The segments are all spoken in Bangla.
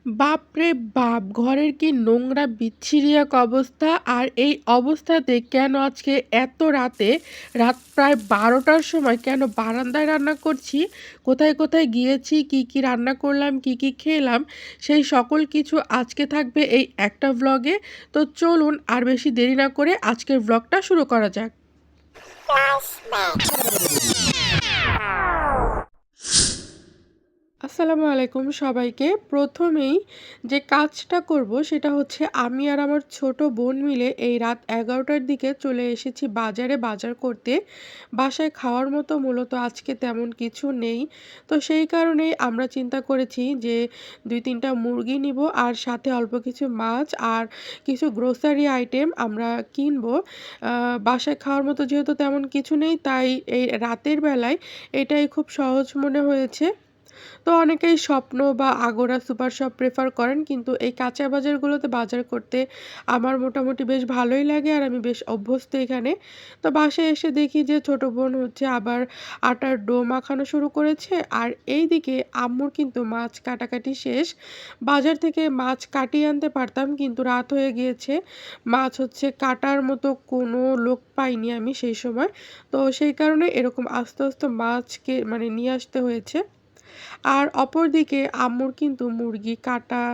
বাপরে বাপ! ঘরের কি নোংরা বিচ্ছিরি এক অবস্থা। আর এই অবস্থাতে কেন আজকে এত রাতে, রাত প্রায় ১২টার সময় কেন বারান্দায় রান্না করছি, কোথায়, কোথায় গিয়েছি, কি, কি রান্না করলাম, কি, কি খেলাম, সেই সকল কিছু আজকে থাকবে এই একটা ভ্লগে। তো চলুন আর বেশি দেরি না করে আজকের ভ্লগটা শুরু করা যাক। আসসালামু আলাইকুম সবাইকে। প্রথমেই যে কাজটা করব সেটা হচ্ছে আমি আর আমার ছোট বোন মিলে এই রাত ১১টার দিকে চলে এসেছি বাজারে বাজার করতে। বাসায় খাওয়ার মতো মূলত আজকে তেমন কিছু নেই। তো সেই কারণেই আমরা চিন্তা করেছি যে ২-৩টা মুরগি নিব আর সাথে অল্প কিছু মাছ আর কিছু গ্রোসারি আইটেম আমরা কিনবো। বাসায় খাওয়ার মতো যেহেতু তেমন কিছু নেই, তাই এই রাতের বেলায় এটাই খুব সহজ মনে হয়েছে। তো অনেকেই স্বপ্ন বা আগোরা সুপার শপ প্রেফার করেন, কিন্তু এই কাঁচা বাজারগুলোতে বাজার করতে আমার মোটামুটি বেশ ভালোই লাগে আর আমি বেশ অভ্যস্ত এখানে। তো বাসায় এসে দেখি যে ছোট বোন হচ্ছে আবার আটার ডো মাখানো শুরু করেছে আর এইদিকে আম্মুর কিন্তু মাছ কাটাকাটি শেষ। বাজার থেকে মাছ কাটিয়ে আনতে পারতাম, কিন্তু রাত হয়ে গিয়েছে। মাছ হচ্ছে কাটার মতো কোনো লোক পাইনি আমি সেই সময়। তো সেই কারণে এরকম আস্তে আস্তে মাছকে মানে নিয়ে আসতে হয়েছে। আর অপরদিকে আম্মুর কিন্তু মুরগি কাটা,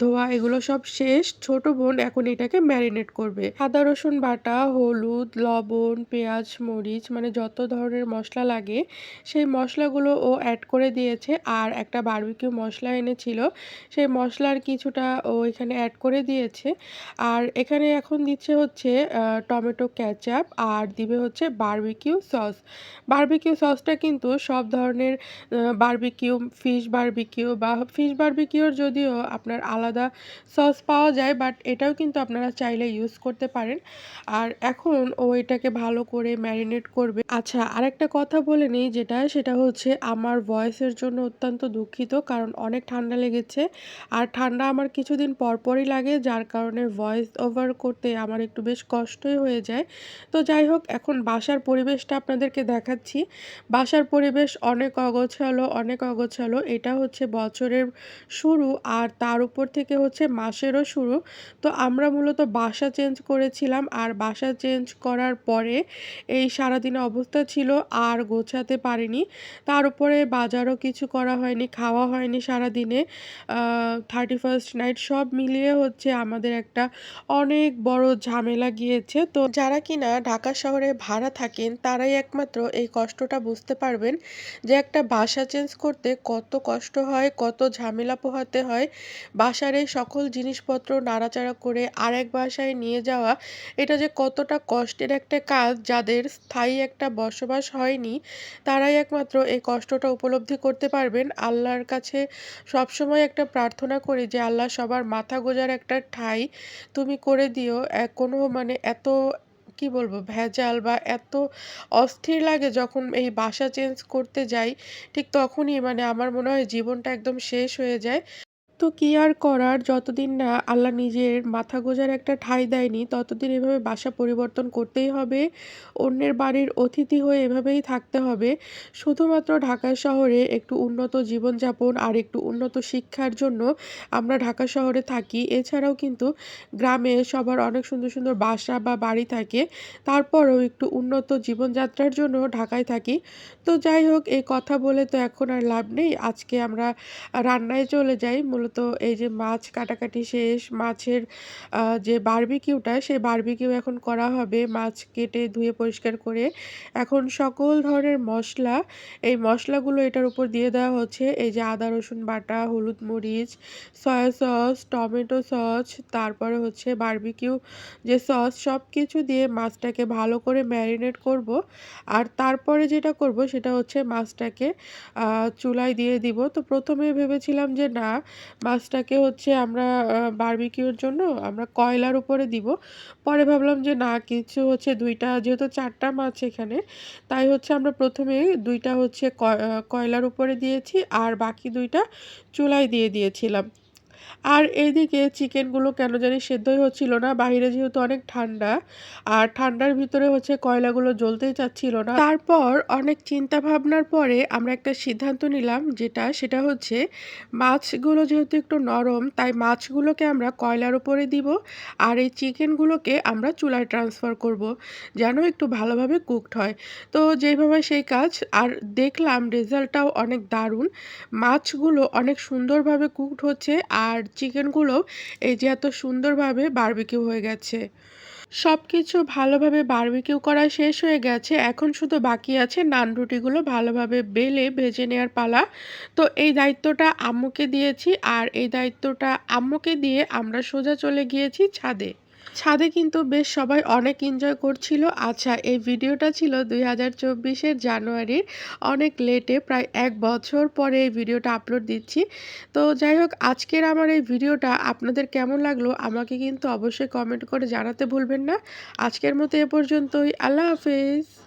ধোয়া এগুলো সব শেষ। ছোট বোন এখন এটাকে ম্যারিনেট করবে। আদা রসুন বাটা, হলুদ, লবণ, পেঁয়াজ, মরিচ মানে যত ধরনের মসলা লাগে সেই মশলাগুলো ও অ্যাড করে দিয়েছে। আর একটা বারবিকিউ মশলা এনেছিল, সেই মশলার কিছুটা ও এখানে অ্যাড করে দিয়েছে। আর এখানে এখন দিচ্ছে হচ্ছে টমেটো কেচাপ আর দিবে হচ্ছে বারবিকিউ সস। বারবিকিউ সসটা কিন্তু সব ধরনের বারবিকিউ, ফিশ বারবিকিউ বা ফিশ বারবিকিউর যদিও আপনার আলাদা সস পাওয়া যায়, বাট এটাও কিন্তু আপনারা চাইলে ইউজ করতে পারেন। আর এখন ও এটাকে ভালো করে ম্যারিনেট করবে। আচ্ছা, আরেকটা কথা বলে নেই, সেটা হচ্ছে আমার ভয়েসের জন্য অত্যন্ত দুঃখিত, কারণ অনেক ঠান্ডা লেগেছে। আর ঠান্ডা আমার কিছুদিন পরপরই লাগে, যার কারণে ভয়েস ওভার করতে আমার একটু বেশ কষ্টই হয়ে যায়। তো যাই হোক, এখন বাসার পরিবেশটা আপনাদেরকে দেখাচ্ছি। বাসার পরিবেশ অনেক অগোছালো, অনেক অগোছালো। এটা হচ্ছে বছরের শুরু আর তার উপর থেকে হচ্ছে মাসেরও শুরু। তো আমরা মূলত বাসা চেঞ্জ করেছিলাম আর বাসা চেঞ্জ করার পরে এই সারাদিনের অবস্থা ছিল আর গোছাতে পারিনি। তার উপরে বাজারও কিছু করা হয়নি, খাওয়া হয়নি সারাদিনে। 31st নাইট সব মিলিয়ে হচ্ছে আমাদের একটা অনেক বড় ঝামেলা গিয়েছে। তো যারা কিনা ঢাকা শহরে ভাড়া থাকেন তারাই একমাত্র এই কষ্টটা বুঝতে পারবেন যে একটা বাসা চেঞ্জ করতে কত কষ্ট হয়, কত ঝামেলা পোহাতে হয়। বাসার এই সকল জিনিসপত্র নাড়াচাড়া করে আরেক বাসায় নিয়ে যাওয়া, এটা যে কতটা কষ্টের একটা কাজ, যাদের স্থায়ী একটা বসবাস হয়নি তারাই একমাত্র এই কষ্টটা উপলব্ধি করতে পারবেন। আল্লাহর কাছে সবসময় একটা প্রার্থনা করি যে আল্লাহ সবার মাথা গোঁজার একটা ঠাঁই তুমি করে দিও। কোনো মানে এত কি বলবো ভেজাল বা এত অস্থির লাগে যখন এই বাসা চেঞ্জ করতে যাই, ঠিক তখনই মানে আমার মনে হয় জীবনটা একদম শেষ হয়ে যায়। তো কি আর করার, যতদিন না আল্লাহ নিজের মাথা গোঁজার একটা ঠাঁই দেয়নি ততদিন এভাবে বাসা পরিবর্তন করতেই হবে। অন্যের বাড়ির অতিথি হয়ে এভাবেই থাকতে হবে। শুধুমাত্র ঢাকা শহরে একটু উন্নত জীবনযাপন আর একটু উন্নত শিক্ষার জন্য আমরা ঢাকা শহরে থাকি। এছাড়াও কিন্তু গ্রামে সবার অনেক সুন্দর সুন্দর বাসা বা বাড়ি থাকে। তারপরেও একটু উন্নত জীবনযাত্রার জন্য ঢাকায় থাকি। তো যাই হোক, এই কথা বলে তো এখন আর লাভ নেই। আজকে আমরা রান্নায় চলে যাই। মূলত এই যে মাছ কাটাকাটি শেষ, মাছের যে বারবিকিউটা সেই বারবিকিউ এখন করা হবে। মাছ কেটে ধুয়ে পরিষ্কার করে এখন সকল ধরনের মসলা, এই মসলাগুলো এটার উপর দিয়ে দেওয়া হচ্ছে। এই যে আদা রসুন বাটা, হলুদ মরিচ, সয়া সস, টমেটো সস, তারপরে হচ্ছে বারবিকিউ যে সস, সব কিছু দিয়ে মাছটাকে ভালো করে ম্যারিনেট করব। আর তারপরে যেটা করব সেটা হচ্ছে মাছটাকে চুলায় দিয়ে দিব। তো প্রথমে ভেবেছিলাম যে না, মাছটাকে হচ্ছে আমরা বারবিকিউর জন্য আমরা কয়লার উপরে দিব। পরে ভাবলাম যে না, কিছু হচ্ছে ২টা যেহেতু ৪টা মাছ এখানে, তাই হচ্ছে আমরা প্রথমে ২টা হচ্ছে কয়লার উপরে দিয়েছি আর বাকি ২টা চুলায় দিয়ে দিয়েছিলাম। আর এইদিকে চিকেনগুলো কেন জানি সেদ্ধই হচ্ছিল না। বাহিরে যেহেতু অনেক ঠান্ডা, আর ঠান্ডার ভিতরে হচ্ছে কয়লাগুলো জ্বলতেই চাচ্ছিল না। তারপর অনেক চিন্তা ভাবনার পরে আমরা একটা সিদ্ধান্ত নিলাম সেটা হচ্ছে মাছগুলো যেহেতু একটু নরম, তাই মাছগুলোকে আমরা কয়লার উপরে দিব আর এই চিকেনগুলোকে আমরা চুলায় ট্রান্সফার করব, যেন একটু ভালোভাবে কুকড হয়। তো যেইভাবে সেই কাজ, আর দেখলাম রেজাল্টটাও অনেক দারুণ। মাছগুলো অনেক সুন্দরভাবে কুকড হচ্ছে আর চিকেনগুলো এই যে এত সুন্দরভাবে বারবিকিউ হয়ে গেছে। সবকিছু ভালোভাবে বারবিকিউ করা শেষ হয়ে গেছে। এখন শুধু বাকি আছে নান রুটিগুলো ভালোভাবে বেলে ভেজে নেওয়ার পালা। তো এই দায়িত্বটা আম্মুকে দিয়েছি আর এই দায়িত্বটা আম্মুকে দিয়ে আমরা সোজা চলে গিয়েছি ছাদে। ছাদে কিন্তু বেশ সবাই অনেক এনজয় করছিল। আচ্ছা, এই ভিডিওটা ছিল ২০২৪ জানুয়ারির অনেক লেটে, প্রায় ১ বছর পরে এই ভিডিওটা আপলোড দিচ্ছি। তো যাই হোক, আজকের আমার এই ভিডিওটা আপনাদের কেমন লাগলো আমাকে কিন্তু অবশ্যই কমেন্ট করে জানাতে ভুলবেন না। আজকের মতো এ পর্যন্তই। আল্লাহ হাফেজ।